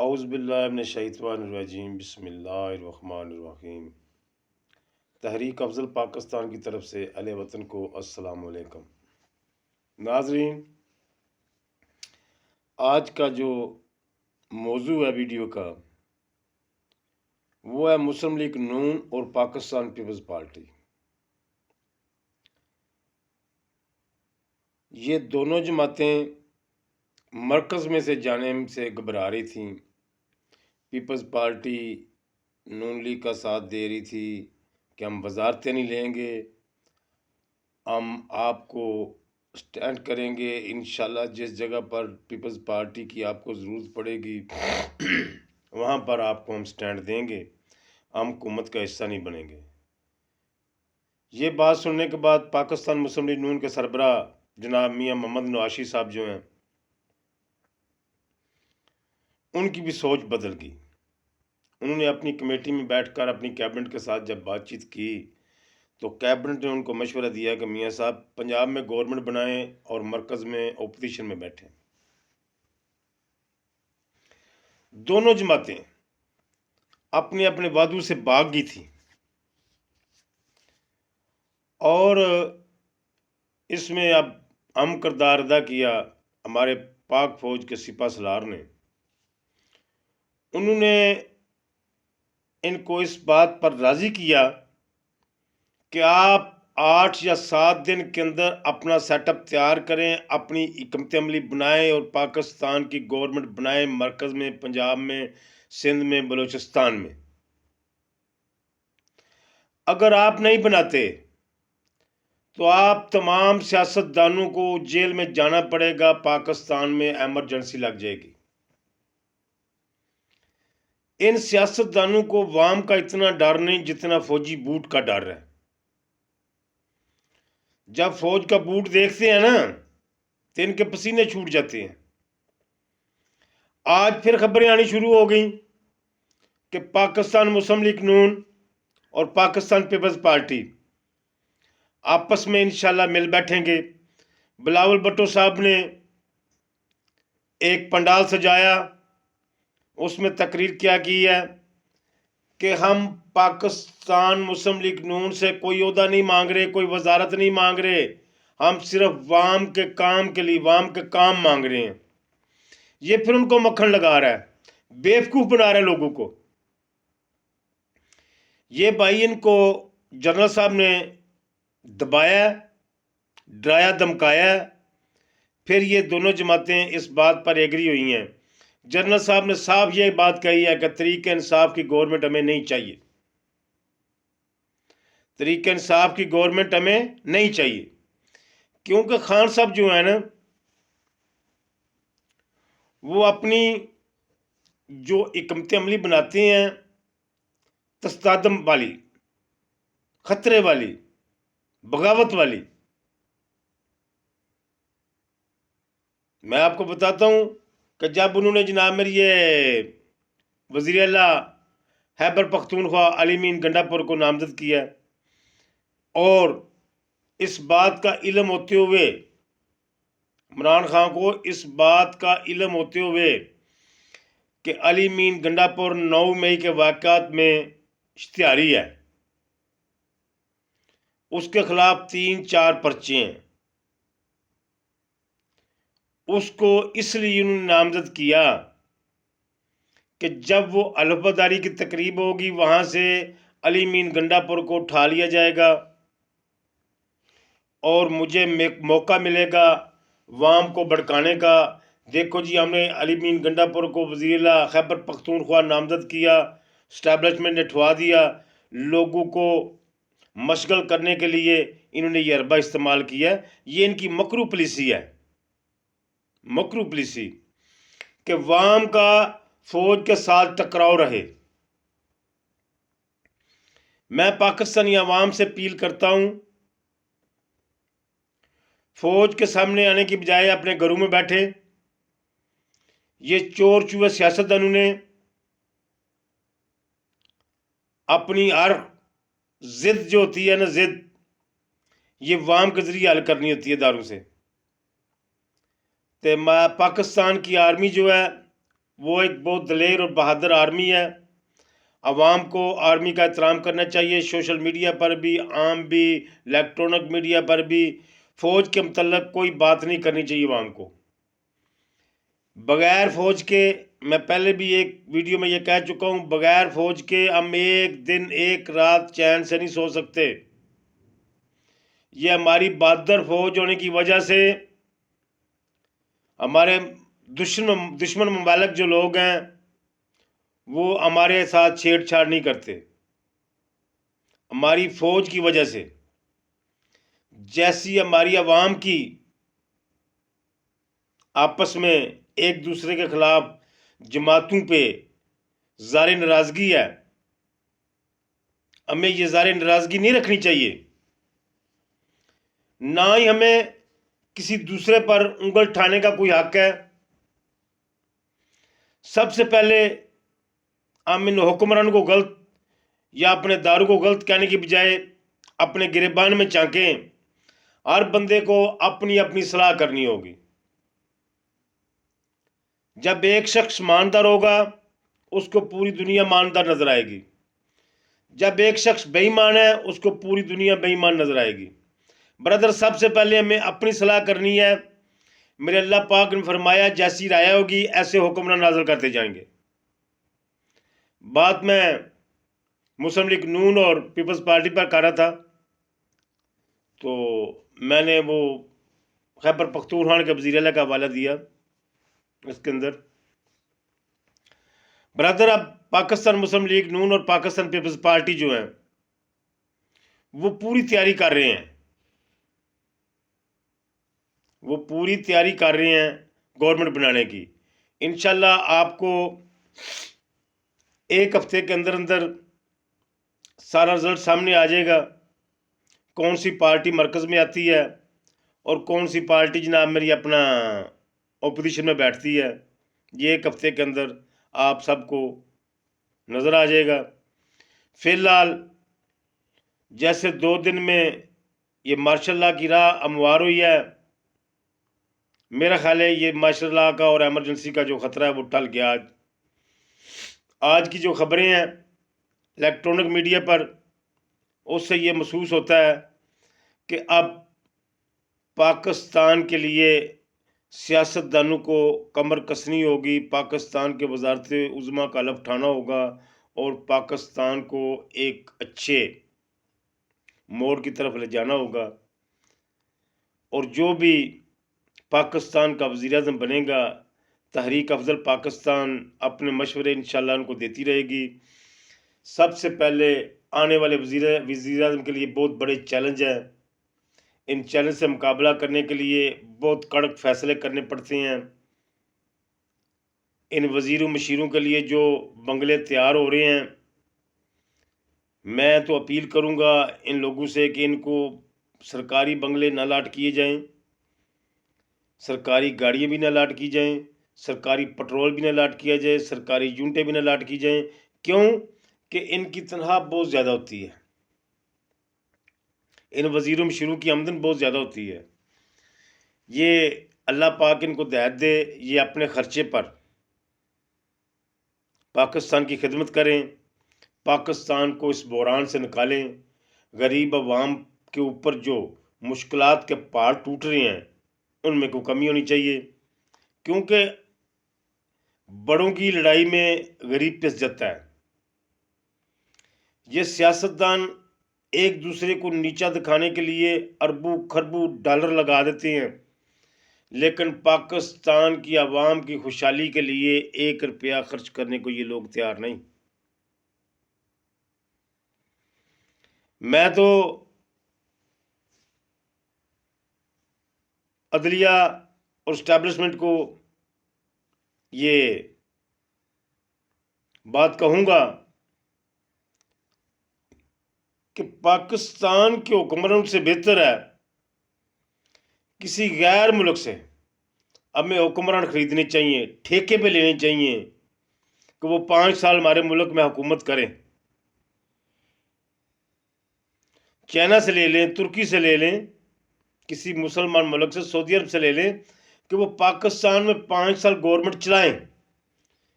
اعوذ باللہ من الشیطان الرجیم، بسم اللہ الرحمن الرحیم۔ تحریک افضل پاکستان کی طرف سے اہل وطن کو السلام علیکم۔ ناظرین، آج کا جو موضوع ہے ویڈیو کا وہ ہے مسلم لیگ نون اور پاکستان پیپلز پارٹی۔ یہ دونوں جماعتیں مرکز میں سے جانے سے گھبرا رہی تھیں۔ پیپلز پارٹی نون لیگ کا ساتھ دے رہی تھی کہ ہم وزارتیں نہیں لیں گے، ہم آپ کو سٹینڈ کریں گے، انشاءاللہ جس جگہ پر پیپلز پارٹی کی آپ کو ضرورت پڑے گی وہاں پر آپ کو ہم سٹینڈ دیں گے، ہم حکومت کا حصہ نہیں بنیں گے۔ یہ بات سننے کے بعد پاکستان مسلم لیگ نون کے سربراہ جناب میاں محمد نواشی صاحب جو ہیں ان کی بھی سوچ بدل گئی۔ انہوں نے اپنی کمیٹی میں بیٹھ کر اپنی کیبنٹ کے ساتھ جب بات چیت کی تو کیبنٹ نے ان کو مشورہ دیا کہ میاں صاحب پنجاب میں گورنمنٹ بنائیں اور مرکز میں اپوزیشن میں بیٹھیں۔ دونوں جماعتیں اپنے اپنے وعدوں سے بھاگ گئی تھیں اور اس میں اب اہم کردار ادا کیا ہمارے پاک فوج کے سپہ سالار نے۔ انہوں نے ان کو اس بات پر راضی کیا کہ آپ 8 یا 7 دن کے اندر اپنا سیٹ اپ تیار کریں، اپنی حکمت عملی بنائیں اور پاکستان کی گورنمنٹ بنائیں، مرکز میں، پنجاب میں، سندھ میں، بلوچستان میں۔ اگر آپ نہیں بناتے تو آپ تمام سیاستدانوں کو جیل میں جانا پڑے گا، پاکستان میں ایمرجنسی لگ جائے گی۔ ان سیاستدانوں کو عوام کا اتنا ڈر نہیں جتنا فوجی بوٹ کا ڈر ہے۔ جب فوج کا بوٹ دیکھتے ہیں نا تو ان کے پسینے چھوٹ جاتے ہیں۔ آج پھر خبریں آنی شروع ہو گئیں کہ پاکستان مسلم لیگ نون اور پاکستان پیپلز پارٹی آپس میں انشاءاللہ مل بیٹھیں گے۔ بلاول بھٹو صاحب نے ایک پنڈال سجایا، اس میں تقریر کیا کی ہے کہ ہم پاکستان مسلم لیگ نون سے کوئی عہدہ نہیں مانگ رہے، کوئی وزارت نہیں مانگ رہے، ہم صرف عوام کے کام کے لیے عوام کے کام مانگ رہے ہیں۔ یہ پھر ان کو مکھن لگا رہا ہے، بیوقوف بنا رہا ہے لوگوں کو۔ یہ بھائی ان کو جنرل صاحب نے دبایا، ڈرایا، دمکایا، پھر یہ دونوں جماعتیں اس بات پر ایگری ہوئی ہیں۔ جنرل صاحب نے صاف یہ بات کہی ہے کہ تحریک انصاف کی گورنمنٹ ہمیں نہیں چاہیے، تحریک انصاف کی گورنمنٹ ہمیں نہیں چاہیے، کیونکہ خان صاحب جو ہیں نا وہ اپنی جو حکمت عملی بناتے ہیں تصادم والی، خطرے والی، بغاوت والی۔ میں آپ کو بتاتا ہوں کہ جب انہوں نے جناب میری یہ وزیر اعلیٰ خیبر پختونخوا علی مین گنڈا پور کو نامزد کیا اور اس بات کا علم ہوتے ہوئے، عمران خان کو اس بات کا علم ہوتے ہوئے کہ علی مین گنڈا پور 9 مئی کے واقعات میں اشتہاری ہے، اس کے خلاف 3-4 پرچے ہیں، اس کو اس لیے انہوں نے نامزد کیا کہ جب وہ الفباداری کی تقریب ہوگی وہاں سے علی مین گنڈا پور کو اٹھا لیا جائے گا اور مجھے موقع ملے گا عوام کو بھڑکانے کا۔ دیکھو جی، ہم نے علی مین گنڈا پور کو وزیر اعلیٰ خیبر پختونخوا نامزد کیا، اسٹیبلشمنٹ نے ٹھوا دیا، لوگوں کو مشغل کرنے کے لیے انہوں نے یہ حربہ استعمال کیا۔ یہ ان کی مکرو پالیسی ہے، مکرو پالیسی کہ عوام کا فوج کے ساتھ ٹکراؤ رہے۔ میں پاکستانی عوام سے اپیل کرتا ہوں، فوج کے سامنے آنے کی بجائے اپنے گھروں میں بیٹھے۔ یہ چور چوہے سیاستدانوں نے اپنی ہر ضد جو ہوتی ہے نا، ضد یہ عوام کے ذریعے حل کرنی ہوتی ہے داروں سے۔ تو پاکستان کی آرمی جو ہے وہ ایک بہت دلیر اور بہادر آرمی ہے. عوام کو آرمی کا احترام کرنا چاہیے، سوشل میڈیا پر بھی، عام بھی، الیکٹرونک میڈیا پر بھی. فوج کے متعلق کوئی بات نہیں کرنی چاہیے عوام کو. بغیر فوج کے، میں پہلے بھی ایک ویڈیو میں یہ کہہ چکا ہوں، بغیر فوج کے ہم ایک دن ایک رات چین سے نہیں سو سکتے. یہ ہماری بہادر فوج ہونے کی وجہ سے ہمارے دشمن ممالک جو لوگ ہیں وہ ہمارے ساتھ چھیڑ چھاڑ نہیں کرتے. ہماری فوج کی وجہ سے. جیسی ہماری عوام کی آپس میں ایک دوسرے کے خلاف جماعتوں پہ ظاہر ناراضگی ہے، ہمیں یہ ظاہر ناراضگی نہیں رکھنی چاہیے. نہ ہی ہمیں کسی دوسرے پر انگل اٹھانے کا کوئی حق ہے. سب سے پہلے ہم ان حکمران کو غلط یا اپنے دارو کو غلط کہنے کی بجائے اپنے گریبان میں چانکیں. ہر بندے کو اپنی اپنی صلاح کرنی ہوگی. جب ایک شخص ماندار ہوگا اس کو پوری دنیا ماندار نظر آئے گی. جب ایک شخص بے ایمان ہے اس کو پوری دنیا بے ایمان نظر آئے گی. برادر، سب سے پہلے ہمیں اپنی صلاح کرنی ہے. میرے اللہ پاک نے فرمایا جیسی رائے ہوگی ایسے حکمران نازل کرتے جائیں گے. بات میں مسلم لیگ نون اور پیپلز پارٹی پر کر رہا تھا، تو میں نے وہ خیبر پختونخوا کے وزیر اعلیٰ کا حوالہ دیا. اس کے اندر برادر، اب پاکستان مسلم لیگ نون اور پاکستان پیپلز پارٹی جو ہیں وہ پوری تیاری کر رہے ہیں. وہ پوری تیاری کر رہے ہیں گورنمنٹ بنانے کی. انشاءاللہ آپ کو ایک ہفتے کے اندر اندر سارا رزلٹ سامنے آ جائے گا. کون سی پارٹی مرکز میں آتی ہے اور کون سی پارٹی جناب میری اپنا اپوزیشن میں بیٹھتی ہے. یہ ایک ہفتے کے اندر آپ سب کو نظر آ جائے گا. فی الحال جیسے 2 دن میں یہ مارشل اللہ کی راہ ہموار ہوئی ہے، میرا خیال ہے یہ مارشل اللہ کا اور ایمرجنسی کا جو خطرہ ہے وہ ٹل گیا. آج کی جو خبریں ہیں الیکٹرونک میڈیا پر، اس سے یہ محسوس ہوتا ہے کہ اب پاکستان کے لیے سیاست دانوں کو کمر کسنی ہوگی، پاکستان کے وزارت عظمیٰ کا حلف اٹھانا ہوگا اور پاکستان کو ایک اچھے موڑ کی طرف لے جانا ہوگا. اور جو بھی پاکستان کا وزیر اعظم بنے گا، تحریک افضل پاکستان اپنے مشورے انشاءاللہ ان کو دیتی رہے گی. سب سے پہلے آنے والے وزیر اعظم کے لیے بہت بڑے چیلنج ہیں. ان چیلنج سے مقابلہ کرنے کے لیے بہت کڑک فیصلے کرنے پڑتے ہیں. ان وزیروں مشیروں کے لیے جو بنگلے تیار ہو رہے ہیں، میں تو اپیل کروں گا ان لوگوں سے کہ ان کو سرکاری بنگلے نہ لاٹ کیے جائیں، سرکاری گاڑیاں بھی نہ لاٹ کی جائیں، سرکاری پٹرول بھی نہ لاٹ کیا جائے، سرکاری یونٹیں بھی نہ لاٹ کی جائیں. کیوں کہ ان کی تنخواہ بہت زیادہ ہوتی ہے، ان وزیروں مشیروں کی آمدن بہت زیادہ ہوتی ہے. یہ اللہ پاک ان کو ہدایت دے، یہ اپنے خرچے پر پاکستان کی خدمت کریں، پاکستان کو اس بحران سے نکالیں. غریب عوام کے اوپر جو مشکلات کے پہاڑ ٹوٹ رہے ہیں ان میں کوئی کمی ہونی چاہیے، کیونکہ بڑوں کی لڑائی میں غریب پس جاتا ہے. یہ سیاستدان ایک دوسرے کو نیچا دکھانے کے لیے اربوں خربوں ڈالر لگا دیتے ہیں، لیکن پاکستان کی عوام کی خوشحالی کے لیے 1 روپیہ خرچ کرنے کو یہ لوگ تیار نہیں. میں تو عدلیہ اور اسٹیبلشمنٹ کو یہ بات کہوں گا کہ پاکستان کے حکمرانوں سے بہتر ہے کسی غیر ملک سے ہمیں حکمران خریدنے چاہیے، ٹھیکے پہ لینے چاہیے کہ وہ 5 سال ہمارے ملک میں حکومت کریں. چائنا سے لے لیں، ترکی سے لے لیں، کسی مسلمان ملک سے، سعودی عرب سے لے لیں کہ وہ پاکستان میں 5 سال گورنمنٹ چلائیں.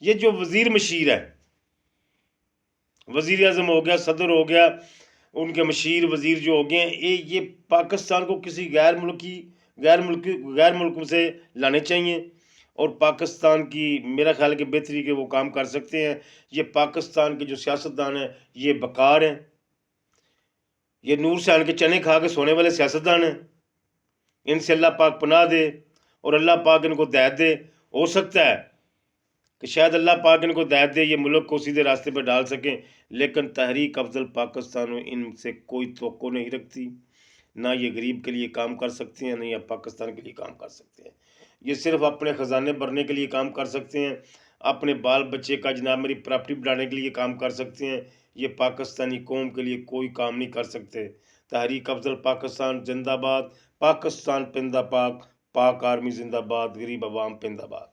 یہ جو وزیر مشیر ہے، وزیر اعظم ہو گیا، صدر ہو گیا، ان کے مشیر وزیر جو ہو گئے ہیں، یہ پاکستان کو کسی غیر ملک سے لانے چاہیے، اور پاکستان کی میرا خیال ہے کہ بہتری کے وہ کام کر سکتے ہیں۔ یہ پاکستان کے جو سیاستدان ہیں یہ بیکار ہیں، یہ نور سیان کے چنے کھا کے سونے والے سیاستدان ہیں، ان سے اللہ پاک پناہ دے اور اللہ پاک ان کو ہدایت دے۔ ہو سکتا ہے کہ شاید اللہ پاک ان کو ہدایت دے، یہ ملک کو سیدھے راستے پہ ڈال سکیں، لیکن تحریک افضل پاکستان ان سے کوئی توقع نہیں رکھتی، نہ یہ غریب کے لیے کام کر سکتے ہیں، نہ یہ پاکستان کے لیے کام کر سکتے ہیں۔ یہ صرف اپنے خزانے بھرنے کے لیے کام کر سکتے ہیں، اپنے بال بچے کا جناب میری پراپرٹی بڑھانے کے لیے کام کر سکتے ہیں، یہ پاکستانی قوم کے لیے کوئی کام نہیں کر سکتے۔ تحریک افضل پاکستان زندہ باد، پاکستان پندہ پاک، پاک آرمی زندہ باد، غریب عوام پندہ باد۔